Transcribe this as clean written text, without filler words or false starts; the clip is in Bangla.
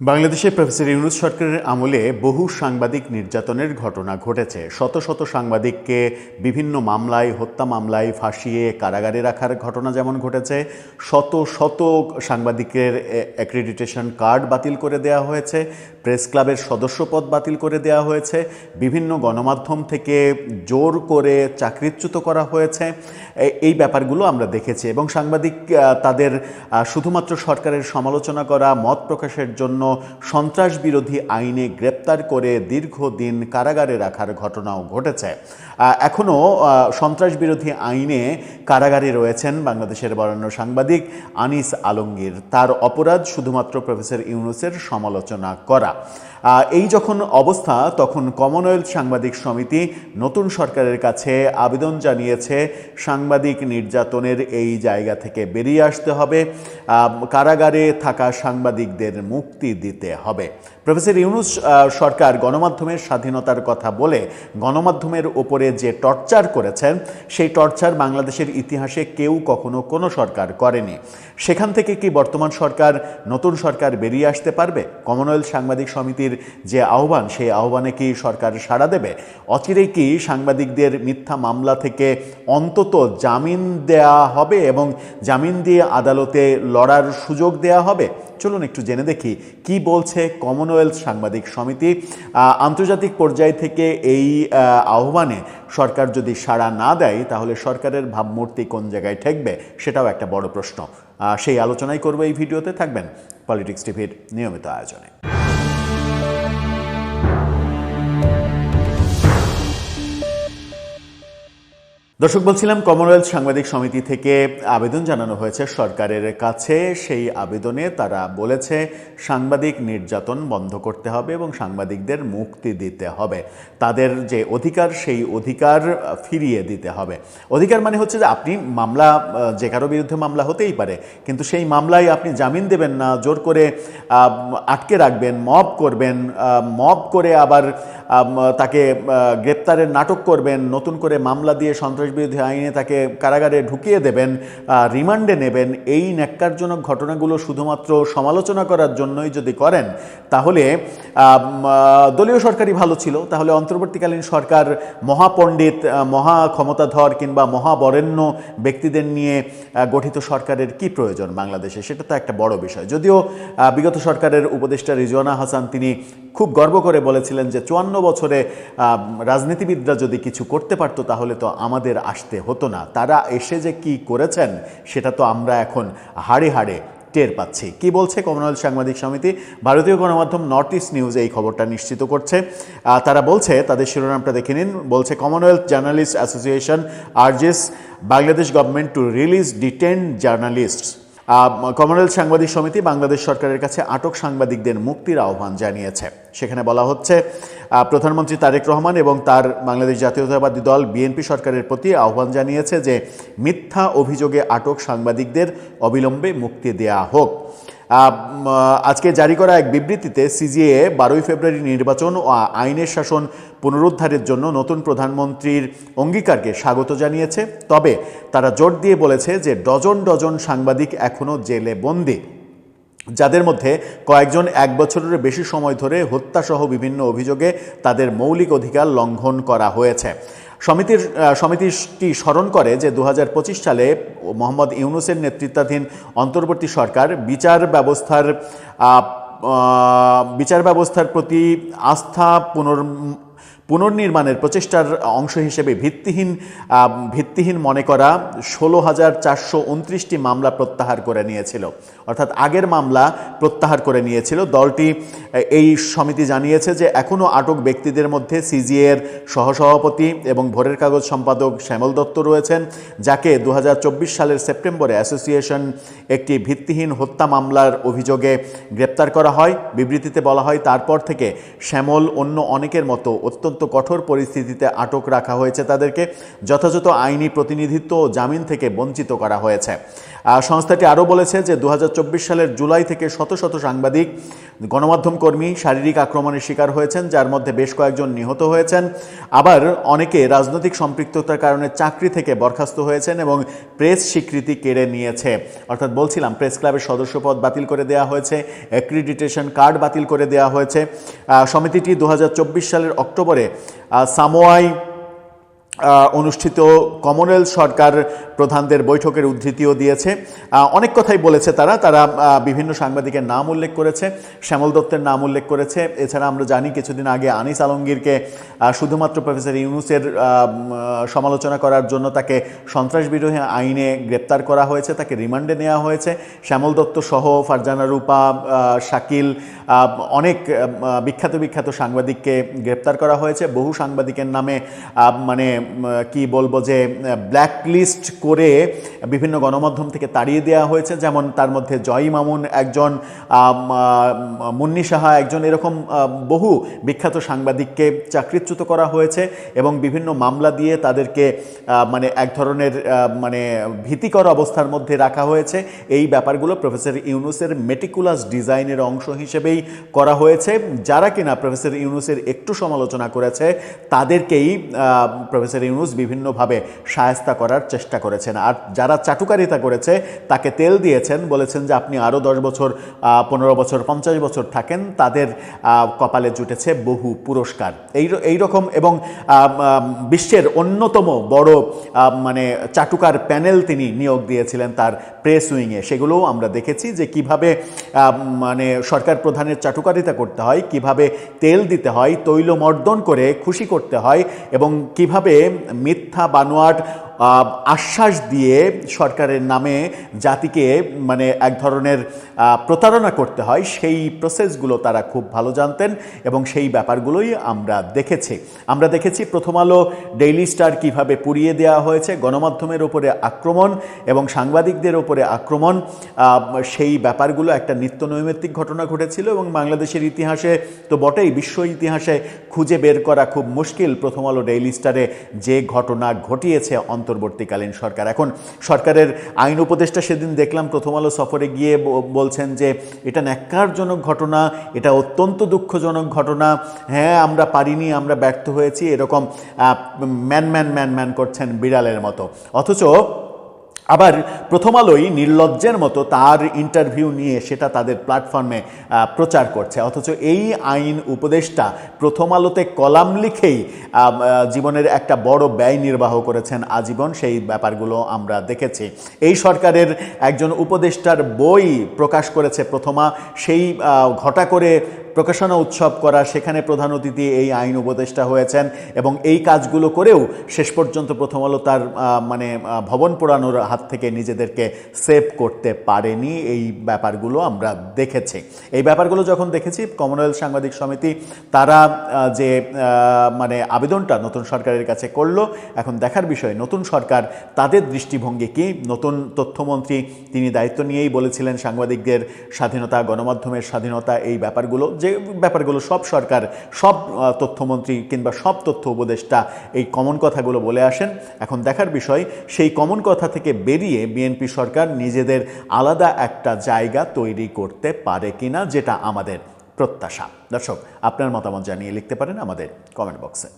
বাংলাদেশে প্রফেসর ইউনূস সরকারের আমলে বহু সাংবাদিক নির্যাতনের ঘটনা ঘটেছে। শত শত সাংবাদিককে বিভিন্ন মামলায়, হত্যা মামলায় ফাঁসিয়ে কারাগারে রাখার ঘটনা যেমন ঘটেছে, শত শত সাংবাদিকের অ্যাক্রেডিটেশন কার্ড বাতিল করে দেওয়া হয়েছে, প্রেস ক্লাবের সদস্যপদ বাতিল করে দেওয়া হয়েছে, বিভিন্ন গণমাধ্যম থেকে জোর করে চাকরিচ্যুত করা হয়েছে। এই ব্যাপারগুলো আমরা দেখেছি এবং সাংবাদিক তাদের শুধুমাত্র সরকারের সমালোচনা করা, মত প্রকাশের জন্য সন্ত্রাস বিরোধী আইনে গ্রেপ্তার করে দীর্ঘদিন কারাগারে রাখার ঘটনাও ঘটেছে। এখনও সন্ত্রাস বিরোধী আইনে কারাগারে রয়েছেন বাংলাদেশের বরেণ্য সাংবাদিক আনিস আলমগীর। তার অপরাধ শুধুমাত্র প্রফেসর ইউনূসের সমালোচনা করা। এই যখন অবস্থা, তখন কমনওয়েলথ সাংবাদিক সমিতি নতুন সরকারের কাছে আবেদন জানিয়েছে সাংবাদিক নির্যাতনের এই জায়গা থেকে বেরিয়ে আসতে হবে, কারাগারে থাকা সাংবাদিকদের মুক্তি দিতে হবে। প্রফেসর ইউনূস সরকার গণমাধ্যমের স্বাধীনতার কথা বলে গণমাধ্যমের ওপরে যে টর্চার করেছেন, সেই টর্চার বাংলাদেশের ইতিহাসে কেউ কখনো কোনো সরকার করেনি। সেখান থেকে কি বর্তমান সরকার, নতুন সরকার বেরিয়ে আসতে পারবে? কমনওয়েলথ সাংবাদিক সমিতির যে আহ্বান, সেই আহ্বানে কি সরকার সাড়া দেবে? অচিরেই কি সাংবাদিকদের মিথ্যা মামলা থেকে অন্তত জামিন দেয়া হবে এবং জামিন দিয়ে আদালতে লড়ার সুযোগ দেয়া হবে? চলুন একটু জেনে দেখি কি বলছে কমনওয়েলথ সাংবাদিক সমিতি। আন্তর্জাতিক পর্যায় থেকে এই আহ্বানে সরকার যদি সাড়া না দেয়, তাহলে সরকারের ভাবমূর্তি কোন জায়গায় ঠেকবে, সেটাও একটা বড় প্রশ্ন। সেই আলোচনাই করবো এই ভিডিওতে। থাকবেন পলিটিক্স টিভির নিয়মিত আয়োজনে। দর্শক, বলছিলাম কমনওয়েলথ সাংবাদিক সমিতি থেকে আবেদন জানানো হয়েছে সরকারের কাছে। সেই আবেদনে তারা বলেছে সাংবাদিক নির্যাতন বন্ধ করতে হবে এবং সাংবাদিকদের মুক্তি দিতে হবে। তাদের যে অধিকার, সেই অধিকার ফিরিয়ে দিতে হবে। অধিকার মানে হচ্ছে যে আপনি মামলা, যে কারো বিরুদ্ধে মামলা হতেই পারে, কিন্তু সেই মামলায় আপনি জামিন দেবেন না, জোর করে আটকে রাখবেন, মব করবেন, মব করে আবার তাকে গ্রেপ্তারের নাটক করবেন, নতুন করে মামলা দিয়ে সন্ত্রাস বিরোধী আইনে তাকে কারাগারে ঢুকিয়ে দেবেন, রিমান্ডে নেবেন। এই ন্যাক্কারজনক ঘটনাগুলো শুধুমাত্র সমালোচনা করার জন্যই যদি করেন, তাহলে দলীয় সরকারই ভালো ছিল। তাহলে অন্তর্বর্তীকালীন সরকার মহাপণ্ডিত, মহা ক্ষমতাধর কিংবা মহাবরেণ্য ব্যক্তিদের নিয়ে গঠিত সরকারের কি প্রয়োজন বাংলাদেশে? সেটা তো একটা বড় বিষয়। যদিও বিগত সরকারের উপদেষ্টা রিজওয়ানা হাসান তিনি খুব গর্ব করে বলেছিলেন যে 54 বছরে রাজনীতিবিদরা যদি কিছু করতে পারত, তাহলে তো আমাদের আসতে হতো না। তারা এসে যে কি করেছেন, সেটা তো আমরা এখন হাড়ে হাড়ে টের পাচ্ছি। কি বলছে কমনওয়েলথ সাংবাদিক সমিতি? ভারতীয় গণমাধ্যম নর্থ ইস্ট নিউজ এই খবরটা নিশ্চিত করছে। তারা বলছে, তাদের শিরোনামটা দেখে নিন। বলছে, Commonwealth journalist association urges Bangladesh government to release detained journalists. Commonwealth সাংবাদিক সমিতি বাংলাদেশ সরকারের কাছে আটক সাংবাদিকদের মুক্তির আহ্বান জানিয়েছে। সেখানে বলা হচ্ছে, প্রধানমন্ত্রী তারেক রহমান এবং তার বাংলাদেশ জাতীয়তাবাদী দল বিএনপি সরকারের প্রতি আহ্বান জানিয়েছে যে মিথ্যা অভিযোগে আটক সাংবাদিকদের অবিলম্বে মুক্তি দেয়া হোক। আজকে জারি করা এক বিবৃতিতে সিজিএ 12 ফেব্রুয়ারি নির্বাচন ও আইনের শাসন পুনরুদ্ধারের জন্য নতুন প্রধানমন্ত্রীর অঙ্গীকারকে স্বাগত জানিয়েছে। তবে তারা জোর দিয়ে বলেছে যে ডজন ডজন সাংবাদিক এখনও জেলে বন্দী, যাদের মধ্যে কয়েকজন 1 বছরের বেশি সময় ধরে হত্যাসহ বিভিন্ন অভিযোগে তাদের মৌলিক অধিকার লঙ্ঘন করা হয়েছে। সমিতিটি স্মরণ করে যে 2025 সালে মোহাম্মদ ইউনূসের নেতৃত্বাধীন অন্তর্বর্তী সরকার বিচার ব্যবস্থার প্রতি আস্থা পুনর্নির্মাণের প্রচেষ্টার অংশ হিসেবে ভিত্তিহীন মনে করা 16,429টি মামলা প্রত্যাহার করে নিয়েছিল। অর্থাৎ আগের মামলা প্রত্যাহার করে নিয়েছিল দলটি। এই সমিতি জানিয়েছে যে এখনও আটক ব্যক্তিদের মধ্যে সিজিএর সহসভাপতি এবং ভোরের কাগজ সম্পাদক শ্যামল দত্ত রয়েছেন, যাকে 2024 সালের সেপ্টেম্বরে অ্যাসোসিয়েশন একটি ভিত্তিহীন হত্যা মামলার অভিযোগে গ্রেপ্তার করা হয়। বিবৃতিতে বলা হয়, তারপর থেকে শ্যামল অন্য অনেকের মতো অত্যন্ত কঠোর পরিস্থিতিতে আটক রাখা হয়েছে। তাদেরকে যথাযথ আইনি প্রতিনিধিত্ব ও জামিন থেকে বঞ্চিত করা হয়েছে। সংস্থাটি আরও বলেছে যে 2024 সালের জুলাই থেকে শত শত সাংবাদিক, গণমাধ্যম কর্মী শারীরিক আক্রমণের শিকার হয়েছেন, যার মধ্যে বেশ কয়েকজন নিহত হয়েছেন। আবার অনেকে রাজনৈতিক সম্পৃক্ততার কারণে চাকরি থেকে বরখাস্ত হয়েছেন এবং প্রেস স্বীকৃতি কেড়ে নিয়েছে। অর্থাৎ বলছিলাম, প্রেস ক্লাবের সদস্যপদ বাতিল করে দেওয়া হয়েছে, অ্যাক্রিডিটেশন কার্ড বাতিল করে দেওয়া হয়েছে। সমিতিটি 2024 সালের অক্টোবরে সামোয়ায় অনুষ্ঠিত কমনওয়েলথ সরকার প্রধানদের বৈঠকের উদ্ধৃতিও দিয়েছে। অনেক কথাই বলেছে তারা বিভিন্ন সাংবাদিকের নাম উল্লেখ করেছে, শ্যামল দত্তের নাম উল্লেখ করেছে। এছাড়া আমরা জানি কিছুদিন আগে আনিস আলমগীরকে শুধুমাত্র প্রফেসর ইউনূসের সমালোচনা করার জন্য তাকে সন্ত্রাসবিরোধী আইনে গ্রেপ্তার করা হয়েছে, তাকে রিমান্ডে নেওয়া হয়েছে। শ্যামল দত্ত সহ ফারজানা রূপা, শাকিল, অনেক বিখ্যাত সাংবাদিককে গ্রেপ্তার করা হয়েছে। বহু সাংবাদিকের নামে মানে কি বলবো যে ব্ল্যাকলিস্ট করে বিভিন্ন গণমাধ্যম থেকে তাড়িয়ে দেওয়া হয়েছে। যেমন তার মধ্যে জয় মামুন একজন, মুন্নি সাহা একজন, এরকম বহু বিখ্যাত সাংবাদিককে চাকরিচ্যুত করা হয়েছে এবং বিভিন্ন মামলা দিয়ে তাদেরকে মানে এক ধরনের মানে ভীতিকর অবস্থার মধ্যে রাখা হয়েছে। এই ব্যাপারগুলো প্রফেসর ইউনূসের মেটিকুলাস ডিজাইনের অংশ হিসেবেই করা হয়েছে। যারা কিনা প্রফেসর ইউনূসের একটু সমালোচনা করেছে তাদেরকেই প্রফেসর ইউনূস বিভিন্নভাবে শায়েস্তা করার চেষ্টা করেছেন। আর যারা চাটুকারিতা করেছে তাকে তেল দিয়েছেন, বলেছেন যে আপনি আরও 10 বছর, 15 বছর, 50 বছর থাকেন, তাদের কপালে জুটেছে বহু পুরস্কার। এই রকম এবং বিশ্বের অন্যতম বড় মানে চাটুকার প্যানেল তিনি নিয়োগ দিয়েছিলেন তার প্রেস উইংয়ে। সেগুলোও আমরা দেখেছি যে কিভাবে মানে সরকার প্রধানের চাটুকারিতা করতে হয়, কিভাবে তেল দিতে হয়, তৈলমর্দন করে খুশি করতে হয় এবং কিভাবে মিথ্যা বানোয়াট আশ্বাস দিয়ে সরকারের নামে জাতিকে মানে এক ধরনের প্রতারণা করতে হয়, সেই প্রসেসগুলো তারা খুব ভালো জানতেন এবং সেই ব্যাপারগুলোই আমরা দেখেছি প্রথম আলো, ডেইলি স্টার কিভাবে পুড়িয়ে দেওয়া হয়েছে, গণমাধ্যমের ওপরে আক্রমণ এবং সাংবাদিকদের ওপরে আক্রমণ। সেই ব্যাপারগুলো একটা নিত্য নৈমিত্তিক ঘটনা ঘটেছিল এবং বাংলাদেশের ইতিহাসে তো বটেই, বিশ্ব ইতিহাসে খুঁজে বের করা খুব মুশকিল প্রথম আলো, ডেইলি স্টারে যে ঘটনা ঘটিয়েছে অন্তর্বর্তীকালীন সরকার। এখন সরকারের আইন উপদেষ্টা সেদিন দেখলাম প্রথম আলো সফরে গিয়ে বলছেন যে এটা ন্যাক্কারজনক ঘটনা, এটা অত্যন্ত দুঃখজনক ঘটনা, হ্যাঁ আমরা পারিনি, আমরা ব্যর্থ হয়েছি, এরকম ম্যান করছেন বিড়ালের মতো। অথচ আবার প্রথম আলোই নির্লজ্জের মতো তার ইন্টারভিউ নিয়ে সেটা তাদের প্ল্যাটফর্মে প্রচার করছে। অথচ এই আইন উপদেষ্টা প্রথম আলোতে কলাম লিখেই জীবনের একটা বড় ব্যয় নির্বাহ করেছেন আজীবন। সেই ব্যাপারগুলো আমরা দেখেছি। এই সরকারের একজন উপদেষ্টার বই প্রকাশ করেছে প্রথমা, সেই ঘটা করে প্রকাশনা উৎসব করা, সেখানে প্রধান অতিথি এই আইন উপদেষ্টা হয়েছেন এবং এই কাজগুলো করেও শেষ পর্যন্ত প্রথম আলো তার মানে ভবন পোড়ানোর হাত থেকে নিজেদেরকে সেভ করতে পারেনি। এই ব্যাপারগুলো আমরা দেখেছি। এই ব্যাপারগুলো যখন দেখেছি, কমনওয়েলথ সাংবাদিক সমিতি তারা যে মানে আবেদনটা নতুন সরকারের কাছে করলো, এখন দেখার বিষয় নতুন সরকার তাদের দৃষ্টিভঙ্গি কি। নতুন তথ্যমন্ত্রী তিনি দায়িত্ব নিয়েই বলেছিলেন সাংবাদিকদের স্বাধীনতা, গণমাধ্যমের স্বাধীনতা, এই ব্যাপারগুলো যে ব্যাপারগুলো সব সরকার, সব তথ্যমন্ত্রী কিংবা সব তথ্য উপদেষ্টা এই কমন কথাগুলো বলে আসেন। এখন দেখার বিষয় সেই কমন কথা থেকে বেরিয়ে বিএনপি সরকার নিজেদের আলাদা একটা জায়গা তৈরি করতে পারে কিনা, যেটা আমাদের প্রত্যাশা। দর্শক, আপনার মতামত জানিয়ে লিখতে পারেন আমাদের কমেন্ট বক্সে।